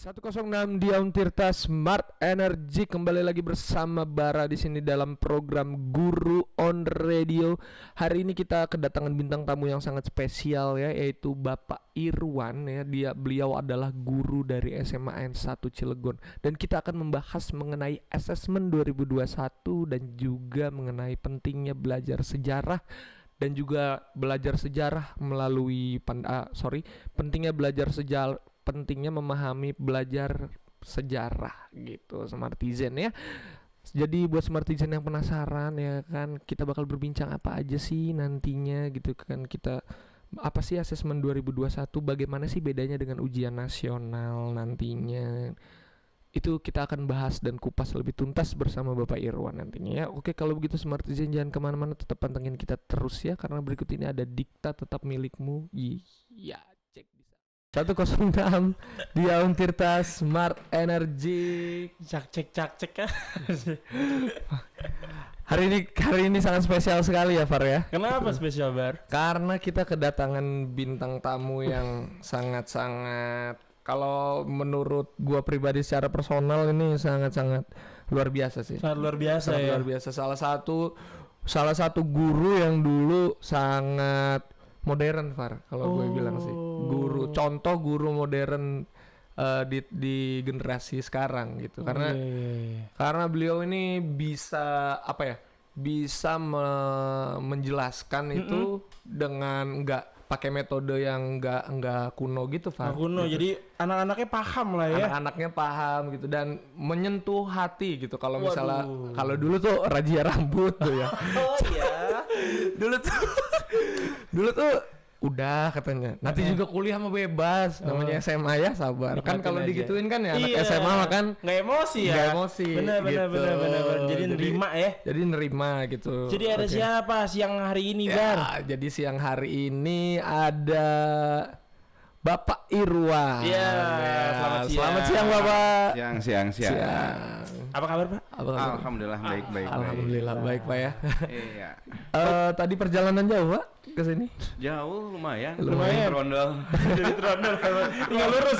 106 Dion Tirta Smart Energy kembali lagi bersama Bara di sini dalam program Guru on Radio. Hari ini kita kedatangan bintang tamu yang sangat spesial ya, yaitu Bapak Irwan ya. Beliau adalah guru dari SMA N1 Cilegon dan kita akan membahas mengenai asesmen 2021 dan juga mengenai pentingnya belajar sejarah dan juga belajar sejarah melalui pentingnya belajar sejarah, pentingnya memahami belajar sejarah gitu Smartizen ya. Jadi buat Smartizen yang penasaran ya kan, kita bakal berbincang apa aja sih nantinya gitu kan, kita apa sih asesmen 2021, bagaimana sih bedanya dengan ujian nasional nantinya. Itu kita akan bahas dan kupas lebih tuntas bersama Bapak Irwan nantinya ya. Oke, kalau begitu Smartizen jangan kemana-mana, tetap pantengin kita terus ya, karena berikut ini ada Dikta Tetap Milikmu. Iya, cek bisa 106 Dion Tirta Smart Energy. Cak cek kan. Hari ini sangat spesial sekali ya Far ya. Kenapa spesial Bar? Karena kita kedatangan bintang tamu yang sangat-sangat, kalau menurut gua pribadi secara personal ini sangat-sangat luar biasa sih. Sangat luar biasa sangat ya. Luar biasa. Salah satu guru yang dulu sangat modern Far, kalau gue bilang sih. Contoh guru modern di generasi sekarang gitu. Karena beliau ini bisa menjelaskan itu dengan nggak pakai metode yang nggak kuno gitu, Far. Kuno, gitu. jadi anak-anaknya paham lah ya. Anak-anaknya paham gitu dan menyentuh hati gitu. Kalau misalnya dulu tuh razia rambut tuh ya. Oh iya. dulu tuh udah katanya. Nanti juga kuliah mah bebas. Namanya SMA ya, sabar. Kan kalau digituin kan ya anak SMA mah kan nggak emosi ya. Nggak emosi. Benar. Jadi nerima ya. Jadi nerima gitu. Jadi ada siapa siang hari ini, Bar? Jadi siang hari ini ada Bapak Irwan. Iya, selamat siang Bapak. Siang. Apa kabar, Pak? Alhamdulillah baik. Alhamdulillah baik Pak ya. Iya. Tadi perjalanan jauh Pak ke sini? Jauh lumayan. Trondol. Dari Trondol tinggal lurus.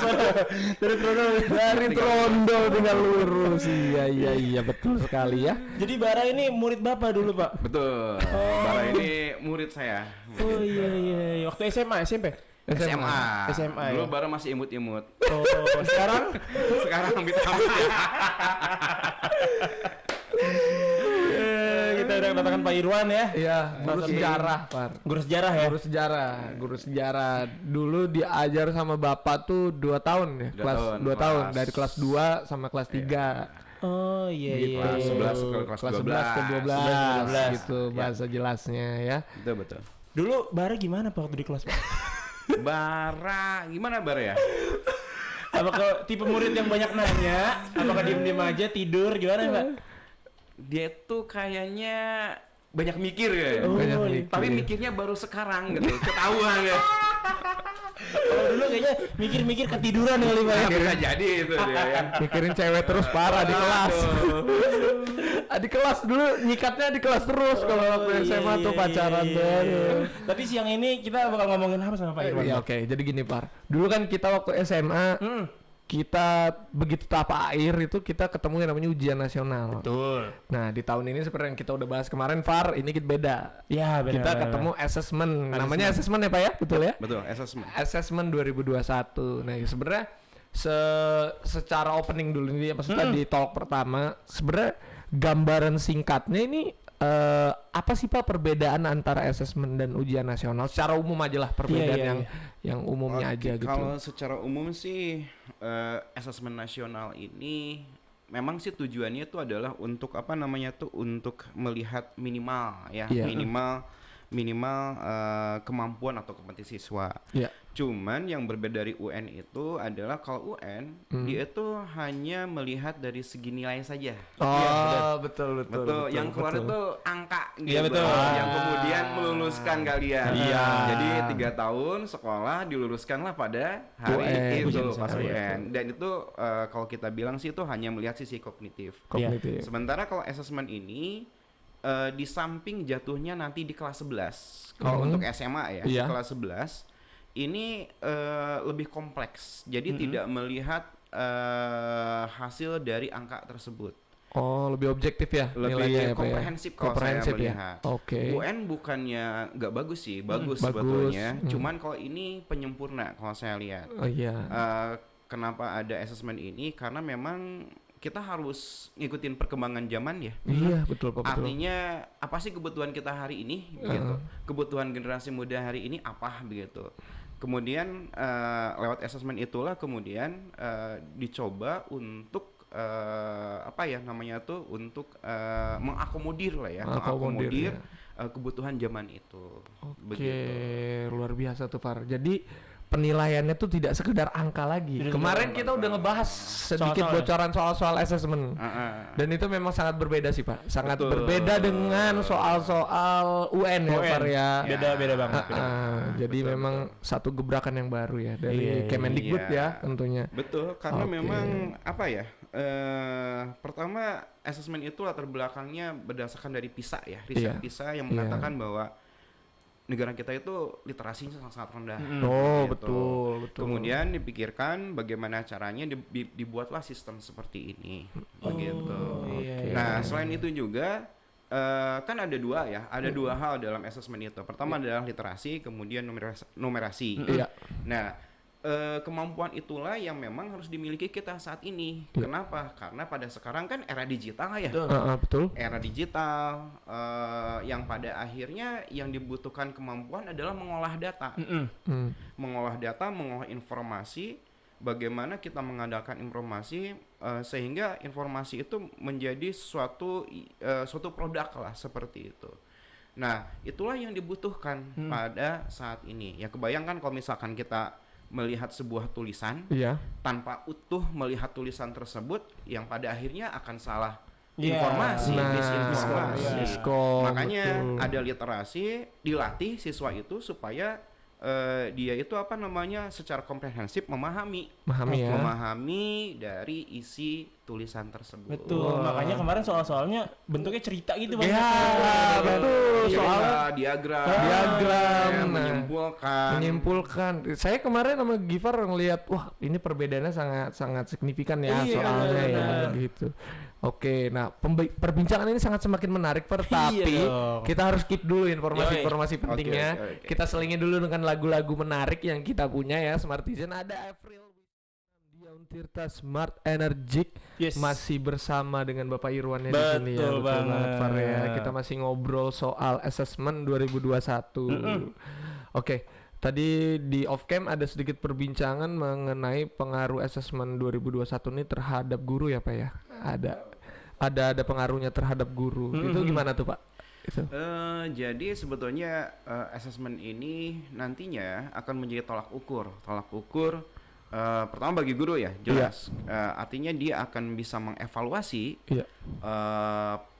Dari Trondol tinggal lurus. Iya betul sekali ya. Jadi Bara ini murid Bapak dulu, Pak? Betul. Bara ini murid saya. Oh iya. Waktu SMA, SMP? SMA. Dulu ya? Bara masih imut-imut. Oh, sekarang minta ampun. Kita udah kedatangan Pak Irwan ya. Iya, guru sejarah, Pak. Guru sejarah ya? Guru sejarah. Dulu diajar sama Bapak tuh 2 tahun ya. Kelas 2 tahun dari kelas 2 sama kelas 3. Oh iya. Kelas 11 ke kelas 12 ke 12 gitu bahasa jelasnya ya. Betul. Dulu Bara gimana Pak waktu di kelas, Pak? Bara, gimana Bara ya? Apakah tipe murid yang banyak nanya? Apakah diem-diem aja tidur gimana, Pak? Dia tuh kayaknya banyak mikir ya. Tapi mikirnya baru sekarang gitu, ketahuan ya. Kalau dulu kayaknya mikir-mikir ketiduran kali, Pak. Bisa jadi itu dia ya. Mikirin cewek terus parah di kelas. Di kelas dulu nyikatnya di kelas terus kalau waktu SMA tuh pacaran tuh. Tapi siang ini kita bakal ngomongin apa sama Pak Irwan? Iya oke. Jadi gini Pak, dulu kan kita waktu SMA kita begitu tahap akhir itu kita ketemu yang namanya ujian nasional. Betul. Nah di tahun ini seperti yang kita udah bahas kemarin Far, ini kita beda. Iya benar. Kita ketemu asesmen. Namanya asesmen ya Pak ya, betul ya? Betul, asesmen. Asesmen 2021. Nah sebenarnya secara opening dulu ini maksudnya di talk pertama, sebenarnya gambaran singkatnya ini apa sih Pak perbedaan antara asesmen dan ujian nasional? Secara umum aja lah perbedaan yang umumnya aja gitu. Kalau secara umum sih asesmen nasional ini memang sih tujuannya itu adalah untuk untuk melihat minimal ya, minimal kemampuan atau kompetensi siswa. Cuman yang berbeda dari UN itu adalah kalau UN dia itu hanya melihat dari segi nilai saja. Betul. Yang keluar itu angka gitu. Iya betul. Yang kemudian meluluskan kalian. Iya. Jadi 3 tahun sekolah diluluskanlah pada hari itu pas UN. Dan itu kalau kita bilang sih itu hanya melihat sisi kognitif. Sementara kalau assessment ini di samping jatuhnya nanti di kelas 11. Kalau untuk SMA ya, kelas 11 ini lebih kompleks. Jadi tidak melihat hasil dari angka tersebut. Oh, lebih objektif ya nilainya ya, Pak ya? Komprehensif kalau saya Komprehensif ya. melihat. Oke. UN bukannya nggak bagus sih, bagus Bagus. sebetulnya. Cuman kalau ini penyempurna kalau saya lihat. Oh iya. Kenapa ada assessment ini? Karena memang kita harus ngikutin perkembangan zaman ya. Iya, betul Pak, betul. Artinya apa sih kebutuhan kita hari ini begitu. Kebutuhan generasi muda hari ini apa begitu. Kemudian lewat assessment itulah kemudian dicoba untuk untuk mengakomodir lah ya, mengakomodir kebutuhan zaman itu. Oke, luar biasa tuh Far. Jadi penilaiannya tuh tidak sekedar angka lagi. Kemarin kita udah ngebahas sedikit bocoran soal-soal assessment. Dan itu memang sangat berbeda sih Pak. Sangat berbeda dengan soal-soal UN ya Far ya. Beda banget. Jadi memang satu gebrakan yang baru ya dari Kemendikbud ya tentunya. Betul, karena memang pertama assessment itu latar belakangnya berdasarkan dari PISA ya, riset PISA yang mengatakan bahwa negara kita itu literasinya sangat rendah. Oh, gitu. betul. Kemudian dipikirkan bagaimana caranya dibuatlah sistem seperti ini, begitu. Nah, selain itu juga kan ada dua hal dalam assessment itu. Pertama adalah literasi, kemudian numerasi. Nah, kemampuan itulah yang memang harus dimiliki kita saat ini. Kenapa? Karena pada sekarang kan era digital ya. Betul. Era digital yang pada akhirnya yang dibutuhkan kemampuan adalah mengolah data. Mengolah data, mengolah informasi, bagaimana kita mengandalkan informasi sehingga informasi itu menjadi suatu produk lah seperti itu. Nah, itulah yang dibutuhkan pada saat ini. Ya kebayangkan kalau misalkan kita melihat sebuah tulisan tanpa utuh melihat tulisan tersebut yang pada akhirnya akan salah informasi, disinformasi. Makanya ada literasi, dilatih siswa itu supaya dia itu secara komprehensif memahami dari isi tulisan tersebut. Betul. Makanya kemarin soal-soalnya bentuknya cerita gitu Bang. Betul. Soalnya diagram menyimpulkan. Saya kemarin sama Gifar ngelihat, wah ini perbedaannya sangat signifikan ya soalnya ya gitu. Oke, nah perbincangan ini sangat semakin menarik tapi kita harus keep dulu informasi pentingnya. Kita selingi dulu dengan lagu-lagu menarik yang kita punya ya Smartizen. Ada April Dion Tirta Smart Energic masih bersama dengan Bapak Irwannya di sini ya. Betul banget Far ya. Kita masih ngobrol soal assessment 2021. Oke. Tadi di off cam ada sedikit perbincangan mengenai pengaruh assessment 2021 ini terhadap guru ya Pak ya. Ada pengaruhnya terhadap guru. Itu gimana tuh Pak? Jadi sebetulnya assessment ini nantinya akan menjadi tolak ukur pertama bagi guru ya jelas. Artinya dia akan bisa mengevaluasi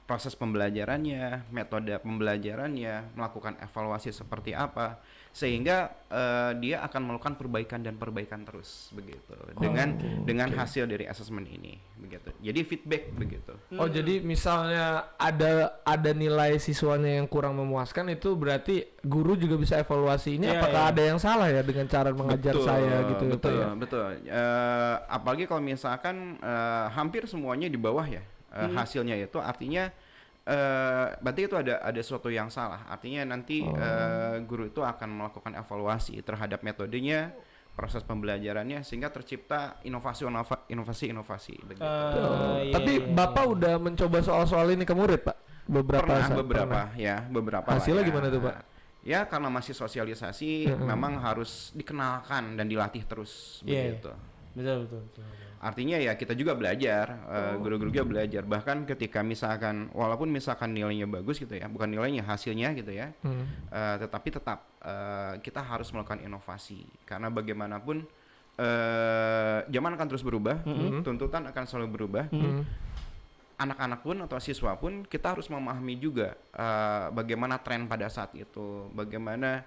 proses pembelajarannya, metode pembelajarannya, melakukan evaluasi seperti apa, sehingga dia akan melakukan perbaikan terus begitu dengan hasil dari assessment ini begitu. Jadi feedback begitu. Jadi misalnya ada nilai siswanya yang kurang memuaskan, itu berarti guru juga bisa evaluasi ini apakah ada yang salah ya dengan cara mengajar saya gitu. Betul. Apalagi kalau misalkan hampir semuanya di bawah ya hasilnya itu, artinya berarti itu ada sesuatu yang salah. Artinya nanti guru itu akan melakukan evaluasi terhadap metodenya, proses pembelajarannya, sehingga tercipta inovasi begitu. Tapi Bapak udah mencoba soal-soal ini ke murid Pak? Beberapa. Hasilnya gimana tuh Pak? Ya karena masih sosialisasi, memang harus dikenalkan dan dilatih terus begitu. Betul. Artinya ya kita juga belajar, guru-guru juga belajar. Bahkan ketika walaupun misalkan nilainya bagus gitu ya, bukan nilainya, hasilnya gitu ya, tetapi tetap kita harus melakukan inovasi. Karena bagaimanapun zaman akan terus berubah, tuntutan akan selalu berubah. Anak-anak pun atau siswa pun kita harus memahami juga bagaimana tren pada saat itu, bagaimana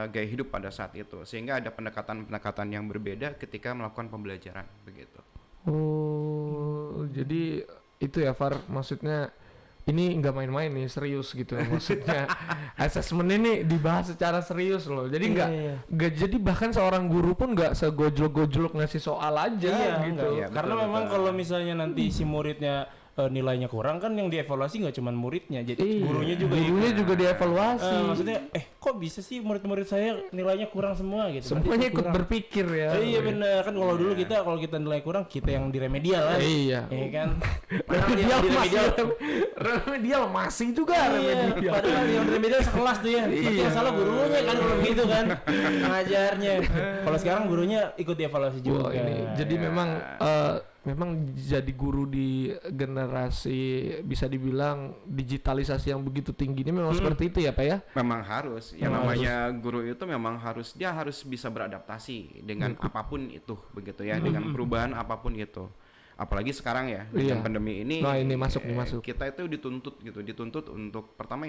gaya hidup pada saat itu, sehingga ada pendekatan yang berbeda ketika melakukan pembelajaran begitu. Jadi itu ya Far, maksudnya ini nggak main-main nih, serius gitu maksudnya. Asesmen ini dibahas secara serius loh. Jadi nggak jadi bahkan seorang guru pun nggak segojlok-gojlok ngasih soal aja gitu. Iya, karena betul, memang kalau misalnya nanti si muridnya nilainya kurang kan yang dievaluasi nggak cuma muridnya, jadi gurunya juga dievaluasi. Maksudnya kok bisa sih murid-murid saya nilainya kurang semua gitu. Semuanya ikut berpikir ya. Iya benar kan, kalau dulu kalau kita nilai kurang kita yang di remedial kan. Iya kan. Remedial masih juga remedial. Padahal yang remedial sekelas tuh ya. Berarti yang salah gurunya kan kalau gitu kan. Ngajarnya. Kalau sekarang gurunya ikut dievaluasi juga. Jadi memang jadi guru di generasi bisa dibilang digitalisasi yang begitu tinggi ini memang seperti itu ya Pak ya? Memang harus. Yang namanya guru itu memang harus bisa beradaptasi dengan apapun itu begitu ya, dengan perubahan apapun itu. Apalagi sekarang ya dengan pandemi ini. Nah, ini masuk. Kita itu dituntut untuk pertama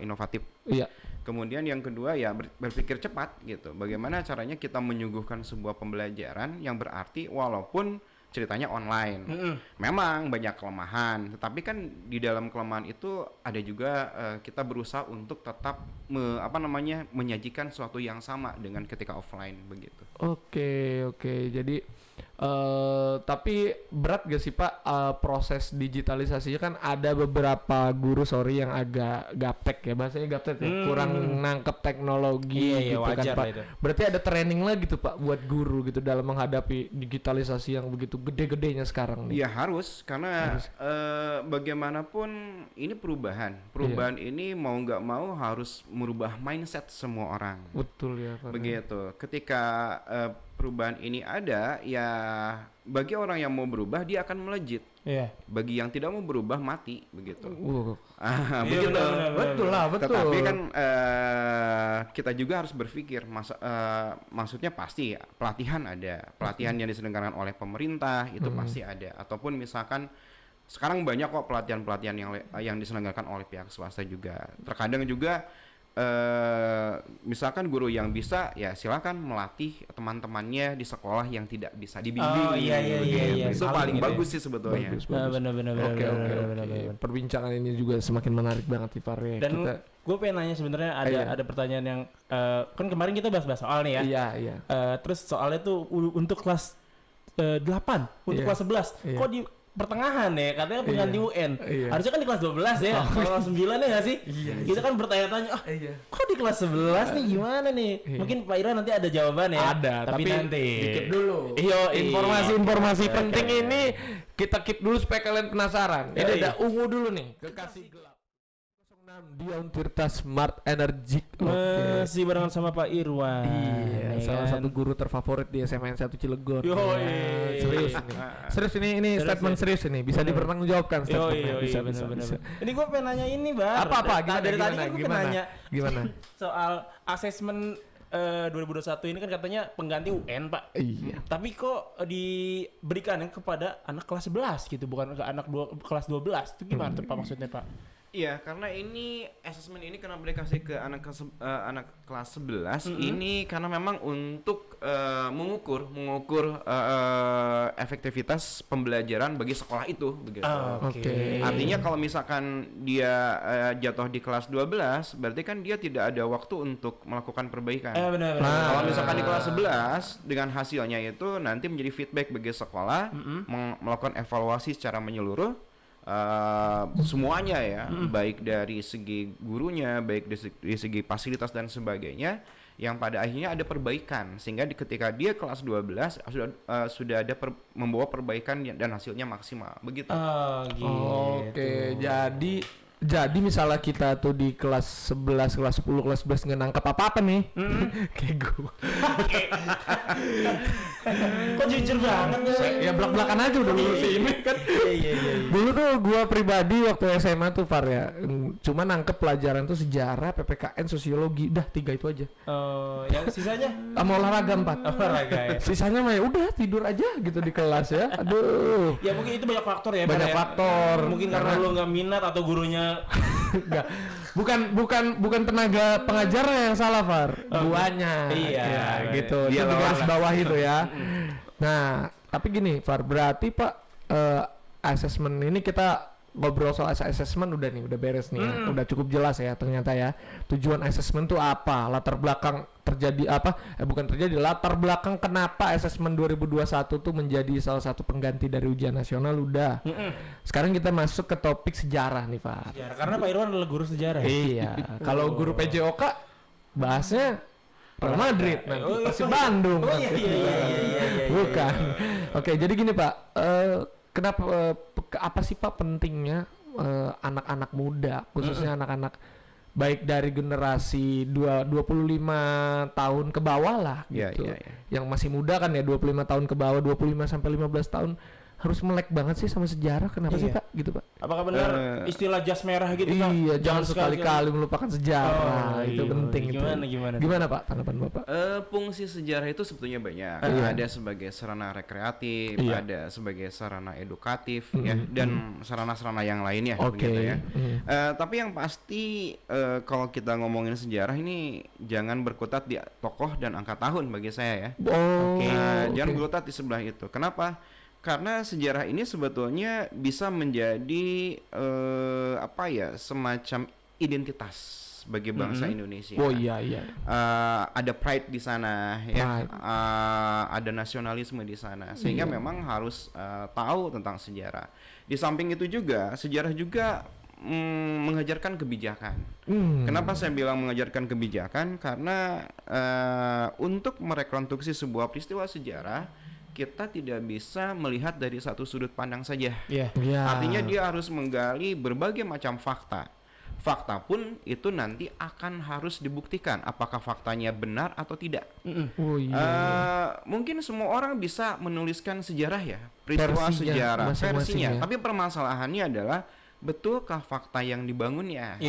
inovatif. Iya. Kemudian yang kedua ya berpikir cepat gitu. Bagaimana caranya kita menyuguhkan sebuah pembelajaran yang berarti walaupun ceritanya online. Memang banyak kelemahan, tetapi kan di dalam kelemahan itu ada juga kita berusaha untuk tetap menyajikan sesuatu yang sama dengan ketika offline begitu. Oke. Jadi tapi berat gak sih Pak proses digitalisasinya? Kan ada beberapa guru yang agak gaptek ya, bahasanya gaptek ya, kurang nangkep teknologi gitu kan Pak. Berarti ada training lagi tuh Pak buat guru gitu dalam menghadapi digitalisasi yang begitu gede-gedenya sekarang nih. Iya harus, karena bagaimanapun ini perubahan ini mau nggak mau harus merubah mindset semua orang. Betul ya Pak. Begitu. Ketika perubahan ini ada, ya bagi orang yang mau berubah dia akan melejit. Iya. Bagi yang tidak mau berubah mati begitu. Begitu. Betul. Tetapi kan kita juga harus berpikir maksudnya pasti pelatihan ada. Pelatihan yang diselenggarakan oleh pemerintah itu pasti ada, ataupun misalkan sekarang banyak kok pelatihan-pelatihan yang diselenggarakan oleh pihak swasta juga. Terkadang juga misalkan guru yang bisa ya silakan melatih teman-temannya di sekolah yang tidak bisa dibimbing. Iya. Itu paling bagus sih sebetulnya. Benar. Oke. Perbincangan ini juga semakin menarik banget Ipar ya. Dan gue pengen nanya sebenarnya ada pertanyaan yang kan kemarin kita bahas soal nih ya. Iya. Terus soalnya tuh untuk kelas 8, untuk kelas 11. Kok di pertengahan ya, katanya pengganti UN. Harusnya kan di kelas 12 ya, kalau 9 ya nggak sih? Kita kan bertanya-tanya, kok di kelas 11 nih gimana nih? Mungkin Pak Ira nanti ada jawaban ya. Ada, tapi nanti dikit dulu. Informasi penting ini kita keep dulu supaya kalian penasaran. Ini ada ungu dulu nih, kekasih gelap. 06 Dion Tirta Smart Energy. Masih barengan sama Pak Irwan. Iya, salah satu guru terfavorit di SMN 1 Cilegon. Serius ini statement serius ini, bisa dipertanggungjawabkan statementnya. Bisa. Ini gue pengen nanya ini, Bar. Apa? Dari tadi kan gue pengen nanya. Gimana? Soal asesmen 2021 ini kan katanya pengganti UN, Pak. Iya. Tapi kok diberikan kepada anak kelas 11 gitu, bukan ke anak kelas 12. Itu gimana tuh Pak maksudnya, Pak? Iya, karena ini asesmen ini kenapa dikasih ke anak kelas 11 ini karena memang untuk mengukur efektivitas pembelajaran bagi sekolah itu begitu. Oke. Artinya kalau misalkan dia jatuh di kelas 12 berarti kan dia tidak ada waktu untuk melakukan perbaikan. Benar. Kalau misalkan di kelas 11 dengan hasilnya itu nanti menjadi feedback bagi sekolah melakukan evaluasi secara menyeluruh. Semuanya ya, baik dari segi gurunya, baik dari segi fasilitas dan sebagainya, yang pada akhirnya ada perbaikan sehingga ketika dia kelas 12 sudah ada membawa perbaikan dan hasilnya maksimal begitu. Oke, jadi misalnya kita tuh di kelas 11, kelas 10, kelas 11 nggak nangkep apa-apa nih. Kayak gue. Kok jujur banget ya belak-belakan aja udah lulus ini kan. Iya. Dulu tuh gue pribadi waktu SMA tuh Far ya, cuma nangkep pelajaran tuh sejarah, PPKN, sosiologi, udah 3 itu aja. Yang sisanya? Sama olahraga 4. Olahraga ya. Sisanya mah ya udah tidur aja gitu di kelas ya. Aduh. Ya mungkin itu banyak faktor ya. Banyak faktor. Mungkin karena lu nggak minat atau gurunya. Enggak. Bukan tenaga pengajarnya yang salah, Far. Guanya. Iya, gitu. Dia di garis bawah itu ya. Nah, tapi gini, Far, berarti Pak asesmen ini kita ngobrol soal assessment udah beres nih ya. Udah cukup jelas ya ternyata ya. Tujuan assessment tuh apa? Latar belakang latar belakang kenapa assessment 2021 tuh menjadi salah satu pengganti dari ujian nasional udah. Sekarang kita masuk ke topik sejarah nih, Pak. Sejarah, karena Pak Irwan adalah guru sejarah. Iya. Kalau guru PJOK bahasnya Real Madrid nanti Persib Bandung. Oh iya. Bukan. Oke, jadi gini Pak, kenapa apa sih Pak pentingnya anak-anak muda, khususnya anak-anak baik dari generasi 25 tahun ke bawah lah gitu. Yang masih muda kan ya 25 tahun ke bawah, 25 sampai 15 tahun harus melek banget sih sama sejarah. Kenapa sih Pak gitu Pak? Apakah benar istilah jas merah gitu Pak? Iya, jangan sekali-kali melupakan sejarah. Itu penting. Gimana Pak tanggapan Bapak? Fungsi sejarah itu sebetulnya banyak. Ada sebagai sarana rekreatif, ada sebagai sarana edukatif ya, dan sarana-sarana yang lainnya begitu ya. Tapi yang pasti kalau kita ngomongin sejarah ini jangan berkutat di tokoh dan angka tahun bagi saya ya. Jangan berkutat di sebelah itu. Kenapa? Karena sejarah ini sebetulnya bisa menjadi semacam identitas bagi bangsa Indonesia. Oh iya. Ada pride di sana ya, ada nasionalisme di sana, sehingga memang harus tahu tentang sejarah. Di samping itu juga sejarah juga mengajarkan kebijakan. Kenapa saya bilang mengajarkan kebijakan? Karena untuk merekonstruksi sebuah peristiwa sejarah, kita tidak bisa melihat dari satu sudut pandang saja. Artinya dia harus menggali berbagai macam fakta. Fakta pun itu nanti akan harus dibuktikan apakah faktanya benar atau tidak. Mungkin semua orang bisa menuliskan sejarah ya, peristiwa sejarah versinya. Tapi permasalahannya adalah betulkah fakta yang dibangun ya?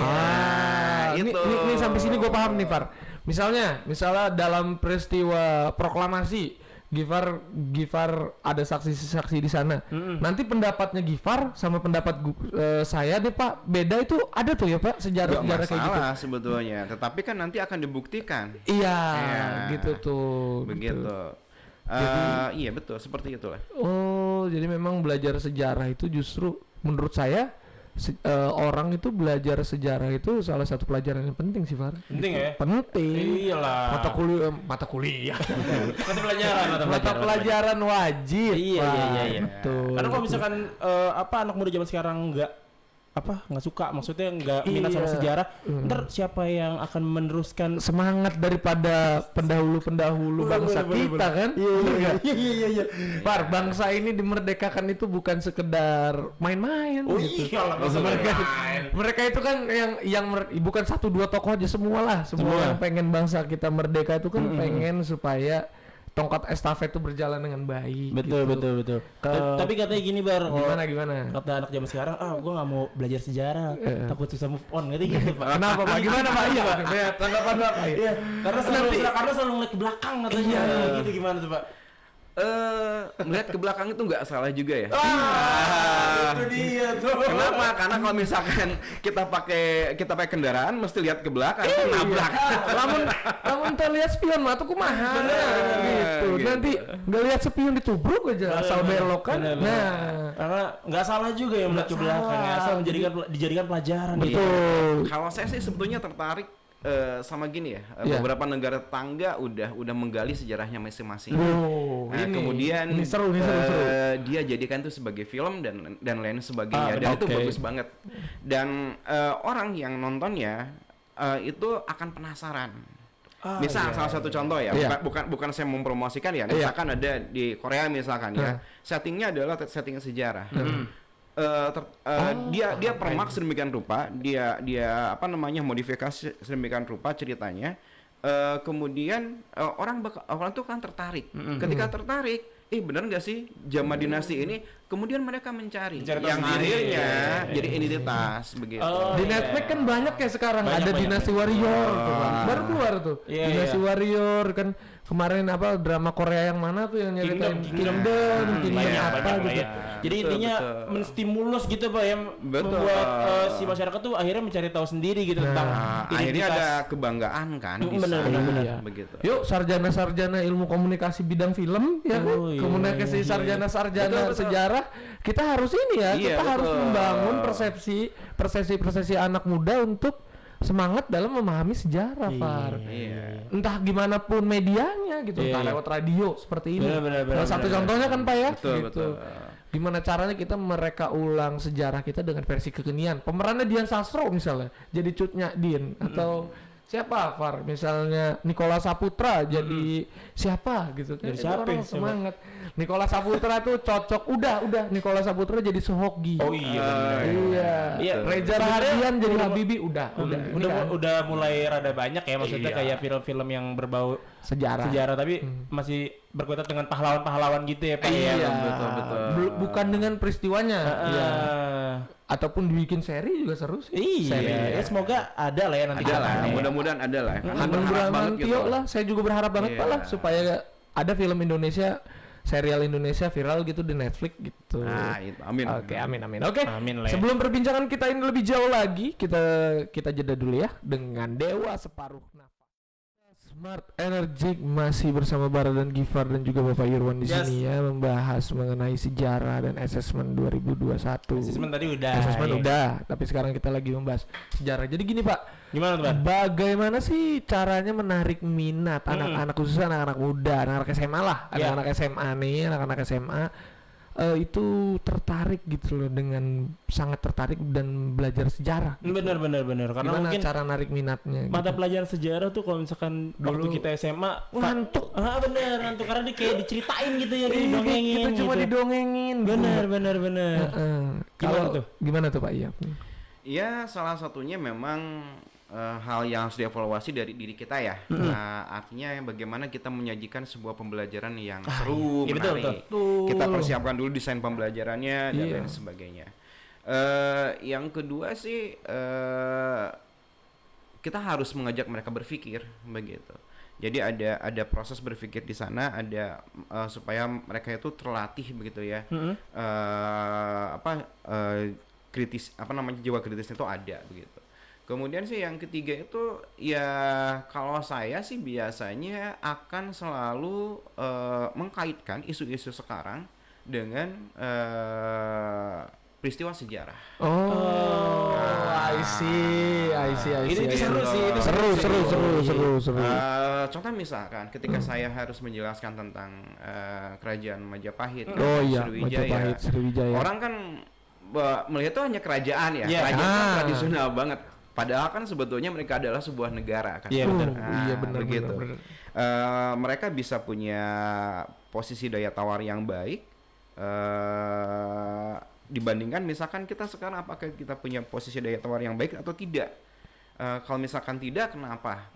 Ini sampai sini gue paham nih Far. Misalnya dalam peristiwa proklamasi Gifar ada saksi-saksi di sana. Nanti pendapatnya Gifar sama pendapat saya deh Pak beda, itu ada tuh ya Pak sejarah kayak gitu. Sebetulnya, tetapi kan nanti akan dibuktikan. Iya, gitu tuh. Begitu. Iya betul, seperti itulah. Oh, jadi memang belajar sejarah itu justru menurut saya orang itu belajar sejarah itu salah satu pelajaran yang penting sih Far. Penting ya? Penting. Iyalah. Mata kuliah. Mata pelajaran wajib. Iya. Betul. Karena kalau misalkan anak muda zaman sekarang nggak suka, maksudnya nggak minat sama sejarah, ntar siapa yang akan meneruskan semangat daripada pendahulu bangsa kita kan? Iya. Par, bangsa ini dimerdekakan itu bukan sekedar main-main gitu. Mereka itu kan yang bukan 1-2 tokoh aja, semua yang pengen bangsa kita merdeka itu kan pengen supaya tongkat estafet itu berjalan dengan baik. Betul. Tapi katanya gini Gimana? Kata anak zaman sekarang, gue nggak mau belajar sejarah, takut susah move on, katanya gitu Pak. Kenapa Pak? Gimana Pak? Iya Pak. Tanggapan Bapak. Iya. Karena selalu ngeliat ke belakang katanya. Gitu gimana tuh Pak? Melihat ke belakang itu nggak salah juga ya. Itu dia tuh. Kenapa? Karena kalau misalkan kita pakai kendaraan mesti lihat ke belakang, kan nabrak. Lamun terlihat spion mah tuh kumaha gitu. Nanti nggak lihat spion ditubruk aja asal belok kan. Nah, karena nggak salah juga ya melihat ke belakang, asal dijadikan pelajaran. Betul. Kalau saya sih sebetulnya tertarik sama gini ya, beberapa negara tetangga udah menggali sejarahnya masing-masing. Kemudian ini seru. Dia jadikan itu sebagai film dan lain sebagainya, dan itu bagus banget. Dan orang yang nontonnya itu akan penasaran. Misal salah satu contoh ya, bukan saya mempromosikan ya. Misalkan ada di Korea misalkan ya, settingnya adalah setting sejarah. Dia permak sedemikian rupa, dia modifikasi sedemikian rupa ceritanya, kemudian orang tuh kan tertarik. Ketika tertarik, benar nggak sih zaman dinasti ini? Kemudian mereka mencari yang akhirnya jadi identitas begitu. Di Netflix kan banyak ya sekarang, ada Dinasti Warrior tuh, baru keluar tuh. Dinasti Warrior kan kemarin drama Korea yang mana tuh yang nyeritain Kingdom apa gitu. Jadi intinya menstimulus gitu Pak ya, membuat si masyarakat tuh akhirnya mencari tahu sendiri gitu tentang akhirnya ada kebanggaan kan. Benar. Begitu. Yuk sarjana ilmu komunikasi bidang film ya kan, komunikasi sarjana sejarah kita harus ini ya, Iya, kita harus betul. membangun persepsi anak muda untuk semangat dalam memahami sejarah, Far. Iya. Entah gimana pun medianya gitu, Iya, entah iya. lewat radio seperti ini. Benar, Salah satu contohnya kan Pak ya, Betul, gitu. betul. Gimana caranya kita mereka ulang sejarah kita dengan versi kekinian. Pemerannya Dian Sastro misalnya, jadi Cut Nyak atau siapa Far, misalnya Nikola Saputra jadi siapa gitu kan. Jadi Itu siapa orang ya? semangat. Nikola Saputra tuh cocok, udah Nikola Saputra jadi Sohogi. Oh iya. Iya. Iya. Reza Sebenarnya Rahardian jadi udah- Habibie udah ini kan. Udah mulai rada banyak ya maksudnya Iya. kayak film-film yang berbau sejarah. tapi masih berkutat dengan pahlawan-pahlawan gitu ya Pak ya. Iya, betul. Bukan dengan peristiwanya. Iya. Ataupun dibikin seri juga seru sih. Iya, Seri. ya semoga ada lah ya nanti Ada lah, kedepannya ya. mudah-mudahan ada lah. Hanung Bramantyo lah, saya juga berharap banget Iya. Pak lah supaya ada film Indonesia, serial Indonesia viral gitu di Netflix gitu. Nah, itu amin. Oke, amin. Oke. Amin lah ya. Sebelum perbincangan kita ini lebih jauh lagi, kita jeda dulu ya dengan Dewa Separuh Nafas. Smart Energy masih bersama Bara dan Gifar dan juga Bapak Irwan di Yes. sini ya, membahas mengenai sejarah dan asesmen 2021. Asesmen tadi udah. Asesmen ya. udah, tapi sekarang kita lagi membahas sejarah. Jadi gini Pak, Gimana tuh Pak? bagaimana sih caranya menarik minat anak-anak, khususnya anak-anak muda, anak-anak SMA lah, Ya. anak-anak SMA nih, anak-anak SMA itu tertarik gitu loh, dengan sangat tertarik dan belajar sejarah. Bener karena Gimana mungkin cara narik minatnya? mata gitu? pelajaran sejarah tuh kalau misalkan waktu Dulu kita SMA ngantuk. bener ngantuk karena dia kayak diceritain gitu ya, Iya, didongengin kita cuma gitu. didongengin. Bener. Kalau tuh? gimana tuh Pak? Iya. Ya, salah satunya memang hal yang harus dievaluasi dari diri kita ya. Nah, artinya bagaimana kita menyajikan sebuah pembelajaran yang seru, iya, betul, menarik. betul. Kita persiapkan dulu desain pembelajarannya dan Iya. lain sebagainya. Yang kedua sih kita harus mengajak mereka berpikir begitu. Jadi ada proses berpikir di sana, ada supaya mereka itu terlatih begitu ya. Kritis, jiwa kritisnya itu ada begitu. Kemudian sih yang ketiga itu ya, kalau saya sih biasanya akan selalu mengkaitkan isu-isu sekarang dengan peristiwa sejarah. Oh, I see. Ini seru sih, itu seru. Contoh misalkan ketika saya harus menjelaskan tentang kerajaan Majapahit, Oh iya, Sriwijaya. Majapahit, Sriwijaya. Orang kan melihat itu hanya kerajaan ya, Iya. kerajaan kan tradisional banget. Padahal kan sebetulnya mereka adalah sebuah negara kan. Iya, betul. Iya benar begitu. benar. Mereka bisa punya posisi daya tawar yang baik dibandingkan misalkan kita sekarang, apakah kita punya posisi daya tawar yang baik atau tidak. Kalau misalkan tidak, kenapa?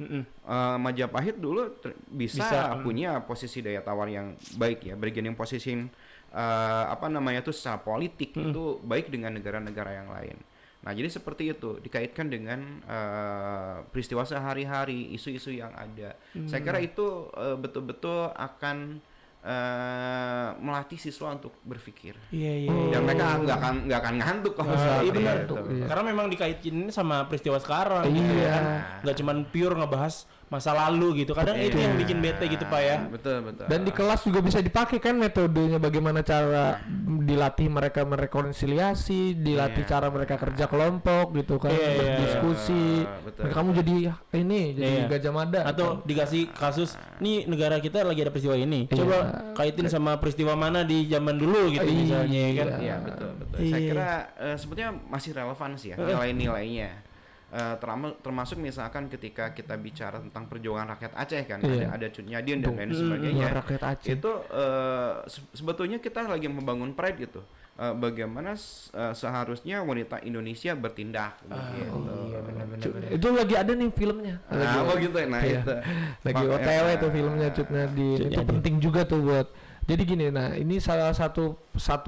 Majapahit dulu bisa punya posisi daya tawar yang baik ya, bargaining position secara politik itu baik dengan negara-negara yang lain. Nah, jadi seperti itu dikaitkan dengan peristiwa sehari-hari, isu-isu yang ada. Saya kira itu betul-betul akan melatih siswa untuk berpikir. Iya. Dan mereka nggak akan ngantuk kalau seperti benar. itu. Karena memang dikaitin sama peristiwa sekarang. Iya. Gitu kan. Nggak cuman pure ngebahas masa lalu gitu. Kadang itu yang bikin bete gitu Pak ya. Betul. Dan di kelas juga bisa dipakai kan metodenya, bagaimana cara dilatih mereka merekonsiliasi, dilatih Iya. cara mereka kerja kelompok gitu kan, Iya. berdiskusi. Betul. Kamu jadi jadi Iya. Gajah Mada Atau dikasih kasus, nih negara kita lagi ada peristiwa ini. Iya. Coba kaitin sama peristiwa mana di zaman dulu gitu misalnya ya kan. Iya, betul. Iya. Saya kira sebetulnya masih relevan sih ya nilai-nilainya. Termasuk misalkan ketika kita bicara tentang perjuangan rakyat Aceh kan, Iya. ada Cut Nyadin dan lain sebagainya. Rakyat Aceh. Itu sebetulnya kita lagi membangun pride gitu. Bagaimana seharusnya wanita Indonesia bertindak begitu. Iya benar-benar. Itu lagi ada nih filmnya. Gitu. Nah, Iya. itu. Lagi Makanya, OTW tuh filmnya Cut Nyadin. Itu penting juga tuh buat. Jadi gini, nah ini salah satu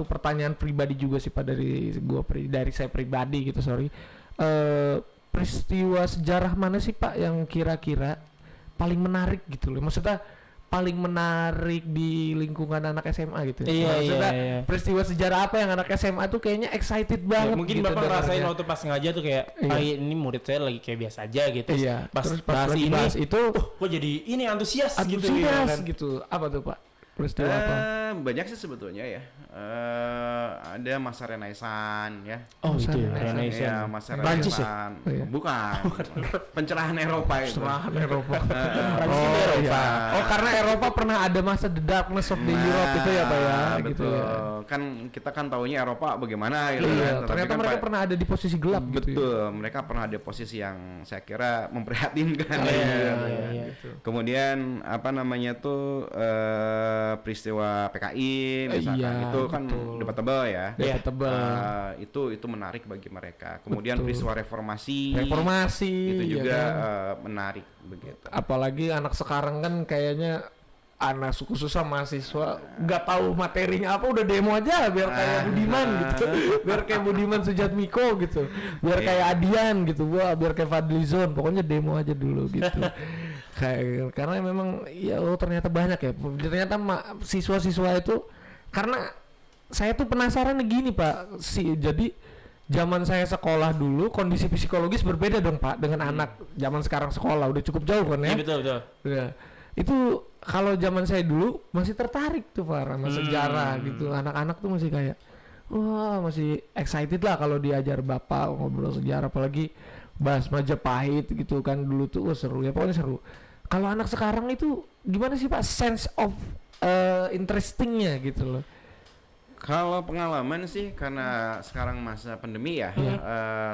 pertanyaan pribadi juga sih Pak dari saya pribadi gitu, peristiwa sejarah mana sih Pak yang kira-kira paling menarik gitu loh? Maksudnya paling menarik di lingkungan anak SMA gitu. Maksudnya Iya. peristiwa sejarah apa yang anak SMA tuh kayaknya excited Ya, banget mungkin gitu Bapak ngerasain dengarnya. waktu pas ngajar tuh kayak ini murid saya lagi kayak biasa aja gitu. Iya. Pas Terus bahas lagi ini bahas itu kok jadi ini antusias gitu. antusias kan. gitu. Apa tuh Pak? Peristiwa apa? Banyak sih sebetulnya ya. Ada masa Renaissance ya. Oh itu ya, Renaissance. Renaissance. Iya, masa Prancis ya? Renaissance. Oh, iya. Bukan. Pencerahan Eropa itu. Pencerahan Eropa. Prancis itu Eropa. iya. Oh karena Eropa pernah ada masa the darkness of the Europe itu ya Pak ya, betul. gitu ya. Kan kita kan taunya Eropa bagaimana gitu Iya, kan. Tetapi ternyata kan mereka pernah ada di posisi gelap gitu. betul, mereka pernah ada posisi yang saya kira memprihatinkan. Iya. Kemudian apa namanya tuh peristiwa PKI misalkan Iya, itu kan betul. debatable ya. Debatable. Itu menarik bagi mereka. Kemudian Betul. peristiwa reformasi. Reformasi itu ya juga kan? menarik begitu. Apalagi anak sekarang kan kayaknya anak suku susah mahasiswa nggak tahu materinya apa udah demo aja biar kayak Budiman gitu, biar kayak Budiman Sujatmiko gitu, biar kayak Adian gitu, biar kayak Fadlizon, pokoknya demo aja dulu gitu. Kayak karena memang ya ternyata banyak ya, ternyata siswa-siswa itu karena saya tuh penasaran gini Pak, jadi zaman saya sekolah dulu kondisi psikologis berbeda dong Pak dengan anak zaman sekarang sekolah udah cukup jauh kan ya. Iya betul. Ya. Itu kalau zaman saya dulu masih tertarik tuh Pak sama sejarah gitu. Anak-anak tuh masih kayak wah masih excited lah kalau diajar bapak ngobrol sejarah apalagi bahas Majapahit gitu kan dulu tuh seru ya pokoknya seru. Kalau anak sekarang itu gimana sih Pak sense of interestingnya gitu loh. Kalau pengalaman sih karena sekarang masa pandemi ya,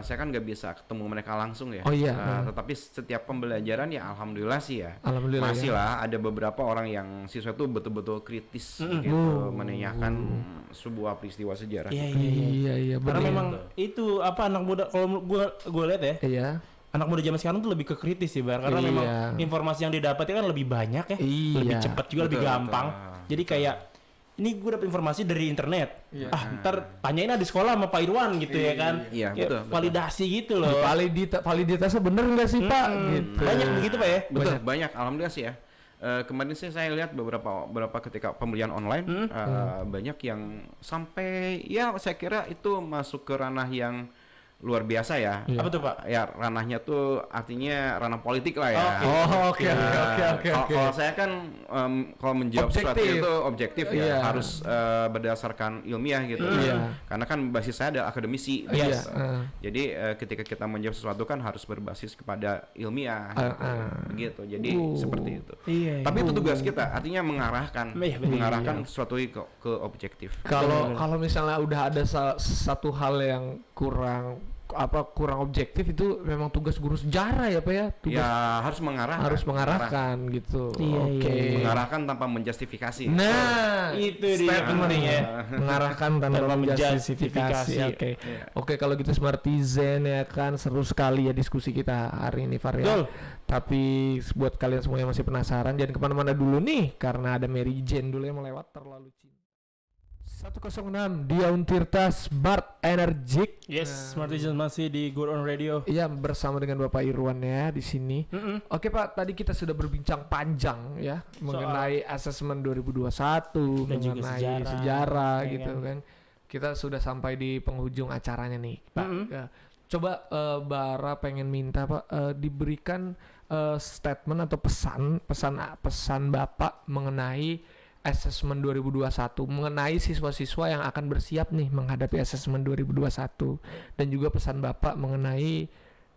saya kan nggak bisa ketemu mereka langsung ya. Oh iya. Tetapi setiap pembelajaran ya alhamdulillah sih ya. Alhamdulillah Masih ya. lah ada beberapa orang yang siswa tuh betul-betul kritis gitu menanyakan sebuah peristiwa sejarah. Iya. Karena bener. memang itu apa anak muda kalau gua lihat ya. Iya. Anak muda zaman sekarang tuh lebih ke kritis sih Bar karena Iya. memang informasi yang didapatnya kan lebih banyak ya. Iya. Lebih cepat juga lebih Betul, gampang. Jadi kayak ini gue dapet informasi dari internet. Ntar tanyain di sekolah sama Pak Irwan gitu ya kan. Iya, Kayak betul. validasi gitu loh. Validitasnya bener nggak sih Pak? Gitu. Banyak begitu Pak ya. Betul, banyak alhamdulillah sih ya. Kemarin sih saya lihat beberapa ketika pembelian online banyak yang sampai ya saya kira itu masuk ke ranah yang luar biasa ya. Apa tuh Pak? Ya ranahnya tuh artinya ranah politik lah ya. Oke. Kalau saya kan kalau menjawab sesuatu Objektif. itu objektif ya Iya. harus berdasarkan ilmiah gitu. Iya. Karena kan basis saya adalah akademisi. Iya. gitu. Jadi ketika kita menjawab sesuatu kan harus berbasis kepada ilmiah. Gitu. Jadi seperti itu. Iya. Tapi itu tugas kita, artinya mengarahkan, Iya, betul. mengarahkan sesuatu ke objektif. Kalau misalnya udah ada satu hal yang kurang objektif itu memang tugas guru sejarah ya Pak ya. Tugas Ya harus mengarahkan gitu. Iya, Oke. iya. Mengarahkan tanpa menjustifikasi. Nah, Itu dia statement penting ya. mengarahkan tanpa Tanpa menjustifikasi. menjustifikasi. Oke. Iya. Oke, kalau gitu Smartizen ya kan seru sekali ya diskusi kita hari ini Far ya. Betul. Tapi buat kalian semua yang masih penasaran jangan kemana-mana dulu nih karena ada Mary Jane dulu yang melewat terlalu cinta. 106 Dion Tirta Smart Energik. Yes, Smart Vision masih di Good On Radio. Iya, bersama dengan Bapak Irwan ya di sini. Oke Pak, tadi kita sudah berbincang panjang ya mengenai asesmen 2021, Dan juga mengenai sejarah, sejarah ya gitu kan. kan. Kita sudah sampai di penghujung acaranya nih, Pak. Ya. Coba Bara pengen minta Pak diberikan statement atau pesan Bapak mengenai asesmen 2021 mengenai siswa-siswa yang akan bersiap nih menghadapi asesmen 2021 dan juga pesan Bapak mengenai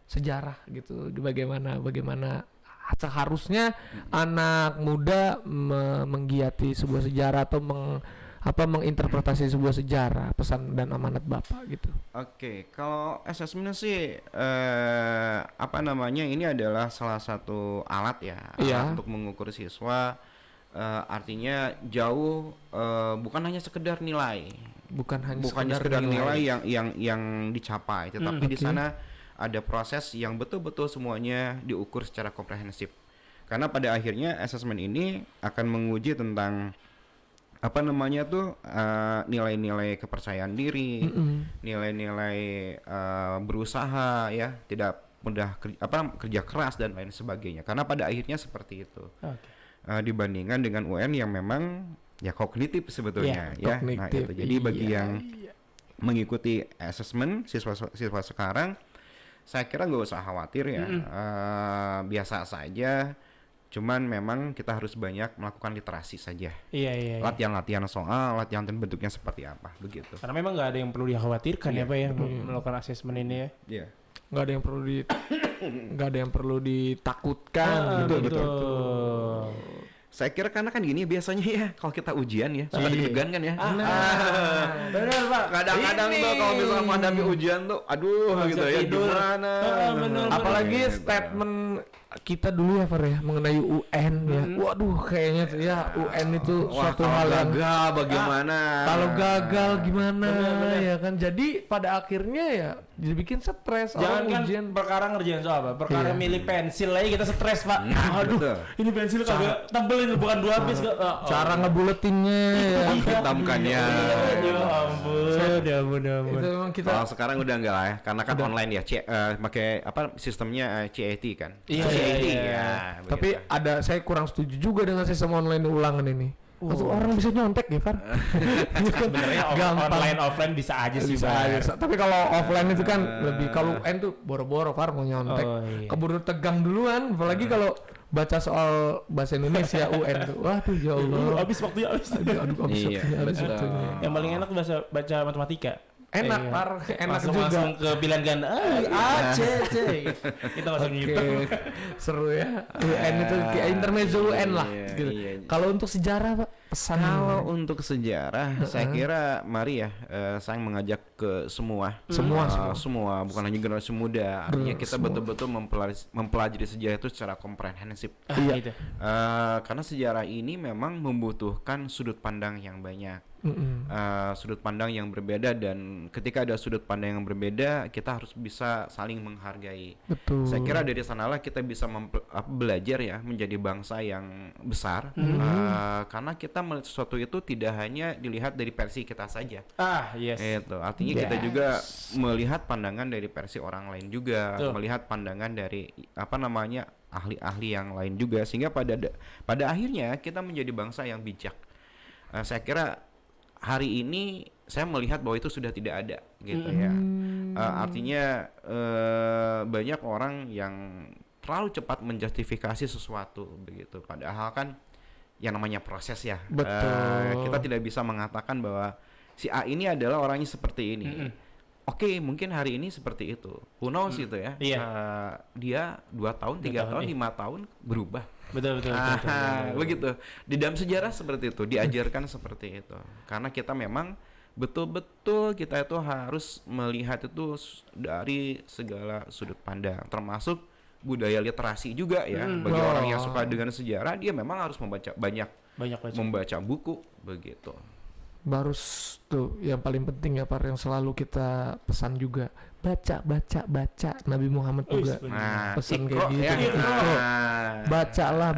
sejarah gitu bagaimana seharusnya anak muda menggiati sebuah sejarah atau menginterpretasi sebuah sejarah, pesan dan amanat Bapak gitu. Oke, kalau asesmen sih ini adalah salah satu alat ya Iya. untuk mengukur siswa. Artinya jauh bukan hanya sekedar nilai, bukan hanya sekedar nilai yang dicapai, tetapi di Oke. sana ada proses yang betul-betul semuanya diukur secara komprehensif. Karena pada akhirnya asesmen ini akan menguji tentang nilai-nilai kepercayaan diri, nilai-nilai berusaha ya, tidak mudah kerja keras dan lain sebagainya. Karena pada akhirnya seperti itu. Dibandingkan dengan UN yang memang ya kognitif sebetulnya ya. Nah itu jadi bagi yang mengikuti asesmen siswa sekarang, saya kira nggak usah khawatir ya. Biasa saja. Cuman memang kita harus banyak melakukan literasi saja. Iya. Latihan-latihan soal, latihan bentuknya seperti apa, begitu. Karena memang nggak ada yang perlu dikhawatirkan ya Pak ya melakukan asesmen ini ya. Iya. Nggak ada yang perlu nggak ada yang perlu ditakutkan gitu. Betul. Saya kira karena kan gini biasanya ya kalau kita ujian ya suka deg-degan kan ya. Benar Pak. Kadang-kadang tuh kalau misalnya menghadapi ujian tuh, aduh gitu ya tidur. gimana. Bener. Apalagi Gitu. statement kita dulu ya Far ya mengenai UN ya. Waduh kayaknya ya UN itu Wah, suatu kalau hal yang gagal bagaimana? kalau gagal gimana Bener. ya kan. Jadi pada akhirnya ya dibikin stres. Jangan Orang kan ujian perkara ngerjain soal apa? Perkara Iya. milih pensil aja kita stres Pak. Aduh, betul. ini pensil kagak tebel ini bukan 2 piece kok. cara ngebuletinnya ya. Hitamkannya. Ya ampun. Itu memang kita Kalau sekarang udah enggak lah ya, karena kan online ya, pakai apa sistemnya CAT kan. Iya, CAT iya. ya. tapi ada saya kurang setuju juga dengan sistem online ulangan ini. Atau orang bisa nyontek ya Far. Sebenarnya Gampang. online offline bisa aja sih Bisa Pak. aja. Tapi kalau offline itu kan lebih, kalau UN tuh boro-boro Far mau nyontek. Oh, iya. Keburu tegang duluan, apalagi kalau baca soal bahasa Indonesia UN tuh. Waduh ya Allah. Habis waktunya habis. Aduh, habis Iya, waktunya, habis betul. waktunya. Yang paling enak baca matematika. Enak Iya. Far, enak langsung, juga. langsung ke pilihan ganda. A, C. Kita langsung Oke, gitu. seru ya. UN itu kayak intermezzo UN lah. Iya, Gitu. iya. Kalau untuk sejarah Pak, pesan Kalau untuk sejarah, saya kira mari ya, saya mengajak ke semua, semua, bukan hanya generasi muda. Artinya kita betul-betul mempelajari sejarah itu secara komprehensif. Iya. Gitu. Karena sejarah ini memang membutuhkan sudut pandang yang banyak. Sudut pandang yang berbeda, dan ketika ada sudut pandang yang berbeda kita harus bisa saling menghargai. Betul. Saya kira dari sanalah kita bisa belajar ya menjadi bangsa yang besar. Karena kita melihat sesuatu itu tidak hanya dilihat dari versi kita saja. Yes. Itu artinya kita juga melihat pandangan dari versi orang lain juga, melihat pandangan dari ahli-ahli yang lain juga, sehingga pada akhirnya kita menjadi bangsa yang bijak. Saya kira hari ini saya melihat bahwa itu sudah tidak ada gitu ya. Artinya banyak orang yang terlalu cepat menjustifikasi sesuatu begitu, padahal kan yang namanya proses ya. Betul. Kita tidak bisa mengatakan bahwa si A ini adalah orangnya seperti ini. Oke, mungkin hari ini seperti itu. Who knows gitu ya. Iya. Dia 2 tahun, 3 tahun, 5 tahun berubah. Betul. Begitu. Di dalam sejarah seperti itu, diajarkan seperti itu. Karena kita memang betul-betul kita itu harus melihat itu dari segala sudut pandang, termasuk budaya literasi juga ya. Bagi orang yang suka dengan sejarah, dia memang harus banyak membaca buku begitu. Baru tuh yang paling penting ya Pak, yang selalu kita pesan juga, baca Nabi Muhammad juga pesan kayak gitu. Bacalah.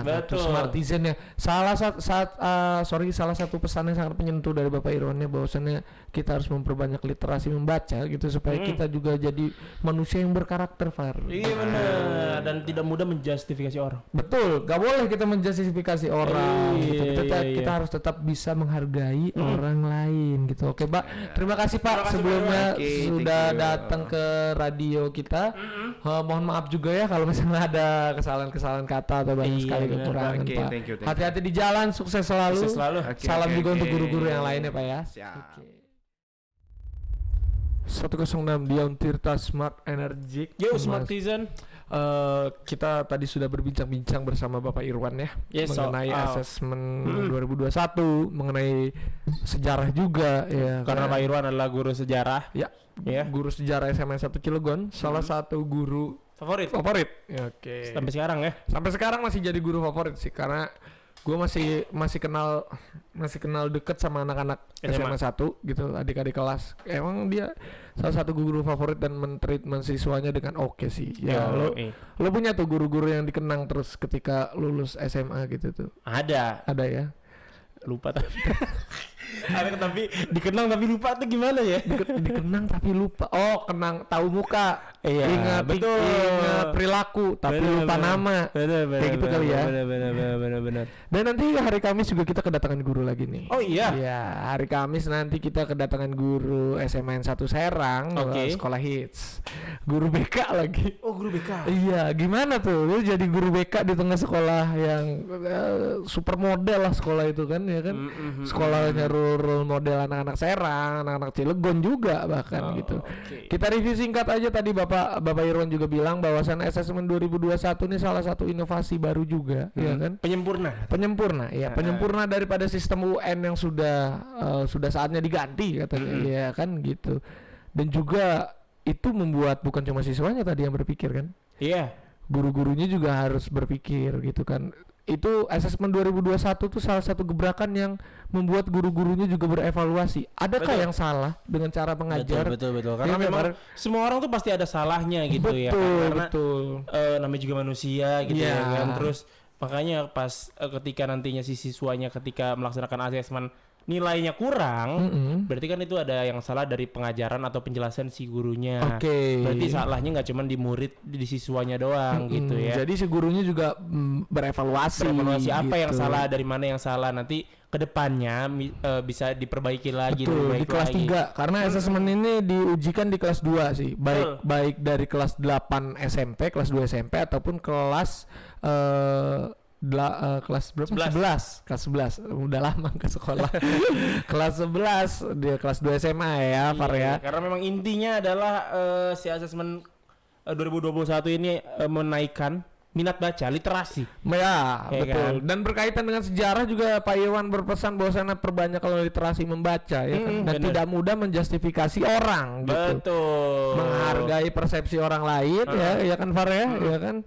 Betul. Smartizen ya. Salah satu pesan yang sangat menyentuh dari Bapak Irwannya, bahwasannya kita harus memperbanyak literasi membaca gitu, supaya kita juga jadi manusia yang berkarakter, Far. Iya benar, dan tidak mudah menjustifikasi orang. Betul, gak boleh kita menjustifikasi orang gitu. Iya. Kita harus tetap bisa menghargai orang lain gitu. Oke Pak, terima kasih Pak sebelumnya sudah datang ke radio kita. Mohon maaf juga ya kalau misalnya ada kesalahan kata atau banyak sekali kekurangan Pak. Thank you. Hati-hati di jalan, sukses selalu. Salam juga untuk guru-guru yang lainnya Pak ya. Siap. 106 Dion Tirta Smart Energy. Yo Smartizen. Kita tadi sudah berbincang-bincang bersama Bapak Irwan ya, mengenai asesmen 2021, mengenai sejarah juga ya. Karena Pak Irwan adalah guru sejarah. Ya. Guru sejarah SMA 1 Cilegon, salah satu guru favorit. Ya, oke. Sampai sekarang ya. Sampai sekarang masih jadi guru favorit sih, karena gue masih kenal deket sama anak-anak SMA 1 gitu, adik-adik kelas. Emang dia salah satu guru favorit dan men-treatment siswanya dengan oke sih. Ya, lo punya tuh guru-guru yang dikenang terus ketika lulus SMA gitu tuh? Ada ya? Lupa tapi ada tapi dikenang tapi lupa tuh gimana ya? Dikenang tapi lupa. Oh, kenang tahu muka. ingat perilaku tapi lupa nama. Kayak gitu kali ya. Benar. Dan nanti hari Kamis juga kita kedatangan guru lagi nih. Oh iya. Iya, hari Kamis nanti kita kedatangan guru SMA 1 Serang, sekolah hits. Guru BK lagi. Oh, guru BK. Iya, gimana tuh? Lu jadi guru BK di tengah sekolah yang super model lah sekolah itu kan, ya kan? Sekolahnya role model anak-anak Serang, anak-anak Cilegon juga bahkan gitu. Kita review singkat aja tadi Bapak Irwan juga bilang bahwasan asesmen 2021 ini salah satu inovasi baru juga, ya kan? Penyempurna, ya, penyempurna daripada sistem UN yang sudah saatnya diganti katanya, ya kan gitu. Dan juga itu membuat bukan cuma siswanya tadi yang berpikir kan? Iya. Guru-gurunya juga harus berpikir gitu kan. Itu asesmen 2021 tuh salah satu gebrakan yang membuat guru-gurunya juga berevaluasi. Adakah yang salah dengan cara mengajar? Betul. Karena memang semua orang tuh pasti ada salahnya gitu ya. Karena namanya juga manusia gitu ya kan. Terus makanya pas ketika nantinya si siswanya ketika melaksanakan asesmen nilainya kurang, berarti kan itu ada yang salah dari pengajaran atau penjelasan si gurunya. Berarti salahnya nggak cuma di murid, di siswanya doang gitu ya. Jadi si gurunya juga berevaluasi apa gitu. yang salah, dari mana yang salah, nanti kedepannya bisa diperbaiki lagi. Di kelas 3 karena asesmen ini diujikan di kelas 2 sih, baik dari kelas 8 SMP, kelas 2 SMP ataupun kelas kelas berapa? 11. Udah lama ke sekolah. Kelas 11, dia kelas 2 SMA ya, Far ya. Karena memang intinya adalah si asesmen 2021 ini menaikkan minat baca, literasi. Ya, betul. Kan? Dan berkaitan dengan sejarah juga Pak Iwan berpesan bahwasanya perbanyak kalau literasi membaca ya kan? Dan tidak mudah menjustifikasi orang gitu. Betul. Menghargai persepsi orang lain ya kan Far ya, ya kan.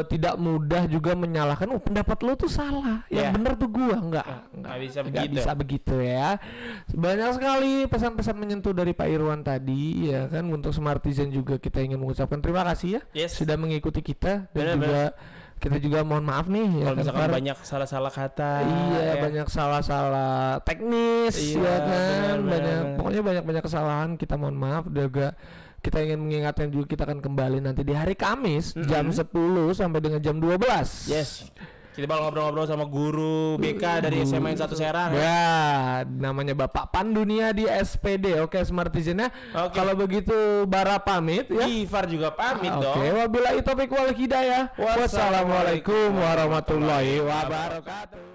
Tidak mudah juga menyalahkan pendapat lu tuh salah, yang benar tuh gua nggak bisa begitu ya. Banyak sekali pesan-pesan menyentuh dari Pak Irwan tadi ya kan. Untuk Smartizen juga kita ingin mengucapkan terima kasih ya sudah mengikuti kita, dan kita juga mohon maaf nih ya kalau misalkan banyak salah-salah kata, banyak salah-salah teknis ya kan, pokoknya banyak kesalahan, kita mohon maaf. Juga kita ingin mengingatkan juga kita akan kembali nanti di hari Kamis jam 10 sampai dengan jam 12. Kita bakal ngobrol-ngobrol sama guru BK dari SMA 1 Serang. Ya, namanya Bapak Pandunia di SPD. Oke, Smartizen ya. Kalau begitu Bara pamit ya. Ifar juga pamit dong. Wabillahi taufiq wal hidayah. Wassalamualaikum warahmatullahi wabarakatuh.